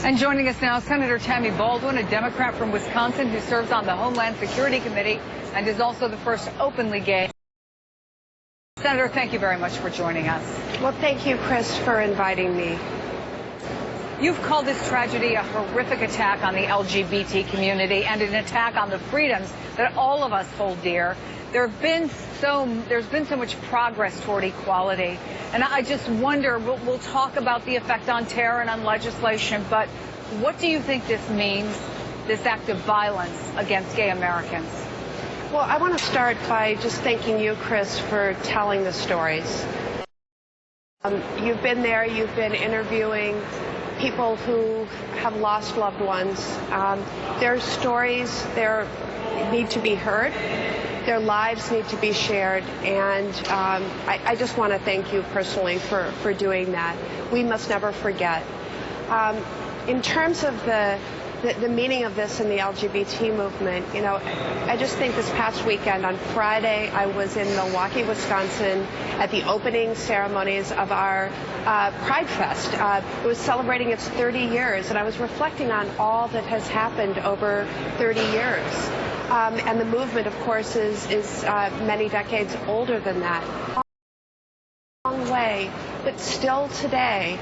And joining us now, Senator Tammy Baldwin, a Democrat from Wisconsin who serves on the Homeland Security Committee and is also the first openly gay. Senator, thank you very much for joining us. Well, thank you, Chris, for inviting me. You've called this tragedy a horrific attack on the LGBT community and an attack on the freedoms that all of us hold dear. There's been so much progress toward equality. And I just wonder, we'll talk about the effect on terror and on legislation, but what do you think this means, this act of violence against gay Americans? Well, I want to start by just thanking you, Chris, for telling the stories. You've been there, you've been interviewing people who have lost loved ones. Their stories, they need to be heard. Their lives need to be shared, and I just want to thank you personally for doing that. We must never forget. In terms of the meaning of this in the LGBT movement, you know, I just think this past weekend, on Friday, I was in Milwaukee, Wisconsin, at the opening ceremonies of our Pride Fest. It was celebrating its 30 years, and I was reflecting on all that has happened over 30 years. And the movement, of course, is many decades older than that. A long way, but still today,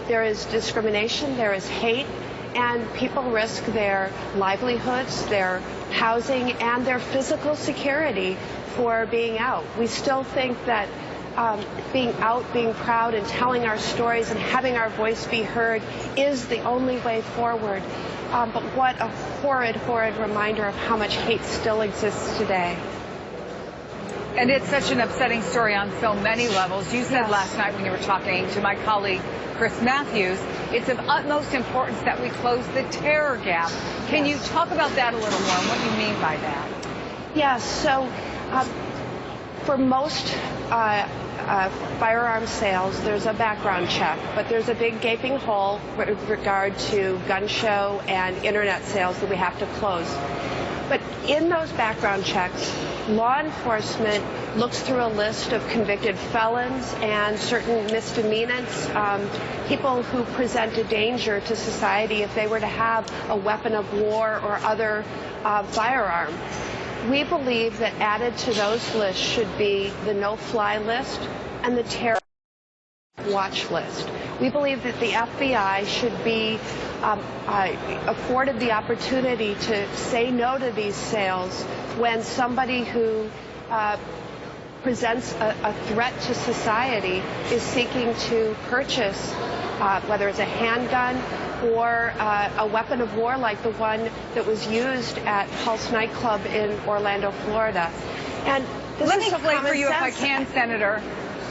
there is discrimination, there is hate, and people risk their livelihoods, their housing, and their physical security for being out. We still think that being out, being proud, and telling our stories and having our voice be heard is the only way forward. But what a horrid, horrid reminder of how much hate still exists today. And it's such an upsetting story on so many levels. You said last night when you were talking to my colleague, Chris Matthews, it's of utmost importance that we close the terror gap. Can you talk about that a little more and what you mean by that? Yes, so for most firearm sales, there's a background check, but there's a big gaping hole with regard to gun show and internet sales that we have to close. But in those background checks, law enforcement looks through a list of convicted felons and certain misdemeanants, people who present a danger to society if they were to have a weapon of war or other firearm. We believe that added to those lists should be the no-fly list and the terror watch list. We believe that the FBI should be afforded the opportunity to say no to these sales when somebody who presents a threat to society is seeking to purchase, whether it's a handgun or a weapon of war like the one that was used at Pulse nightclub in Orlando, Florida. And this Let is me so play for you sense. if I can, Senator.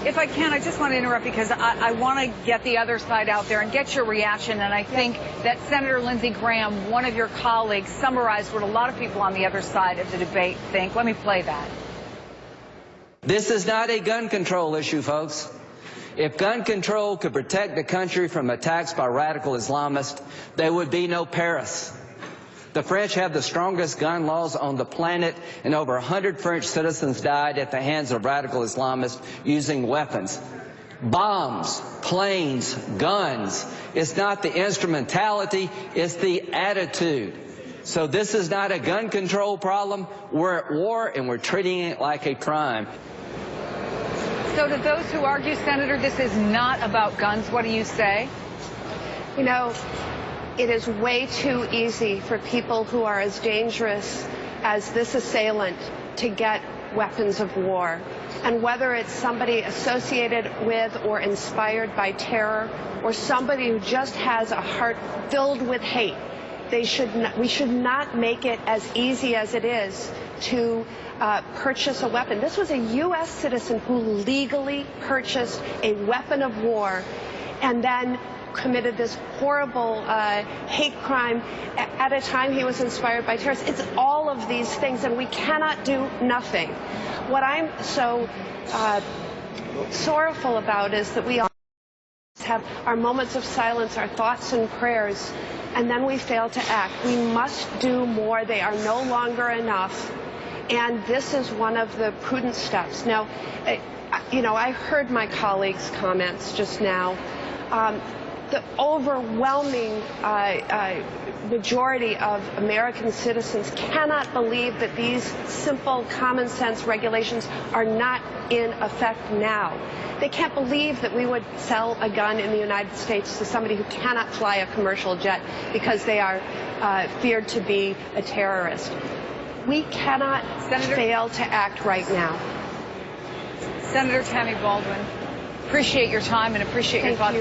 If I can, I just want to interrupt because I want to get the other side out there and get your reaction. And I think that Senator Lindsey Graham, one of your colleagues, summarized what a lot of people on the other side of the debate think. Let me play that. This is not a gun control issue, folks. If gun control could protect the country from attacks by radical Islamists, there would be no Paris. The French have the strongest gun laws on the planet, and over 100 French citizens died at the hands of radical Islamists using weapons. Bombs, planes, guns. It's not the instrumentality, it's the attitude. So this is not a gun control problem. We're at war, and we're treating it like a crime. So to those who argue, Senator, this is not about guns, what do you say? You know, it is way too easy for people who are as dangerous as this assailant to get weapons of war. And whether it's somebody associated with or inspired by terror or somebody who just has a heart filled with hate, we should not make it as easy as it is to purchase a weapon. This was a U.S. citizen who legally purchased a weapon of war and then committed this horrible hate crime at a time he was inspired by terrorists. It's all of these things, and we cannot do nothing. What I'm so sorrowful about is that we all have our moments of silence, our thoughts and prayers, and then we fail to act. We must do more. They are no longer enough. And this is one of the prudent steps. Now, you know, I heard my colleagues' comments just now. the overwhelming majority of American citizens cannot believe that these simple common sense regulations are not in effect now. They can't believe that we would sell a gun in the United States to somebody who cannot fly a commercial jet because they are feared to be a terrorist. We cannot fail to act right now. Senator Tammy Baldwin, appreciate your time and appreciate your thoughts.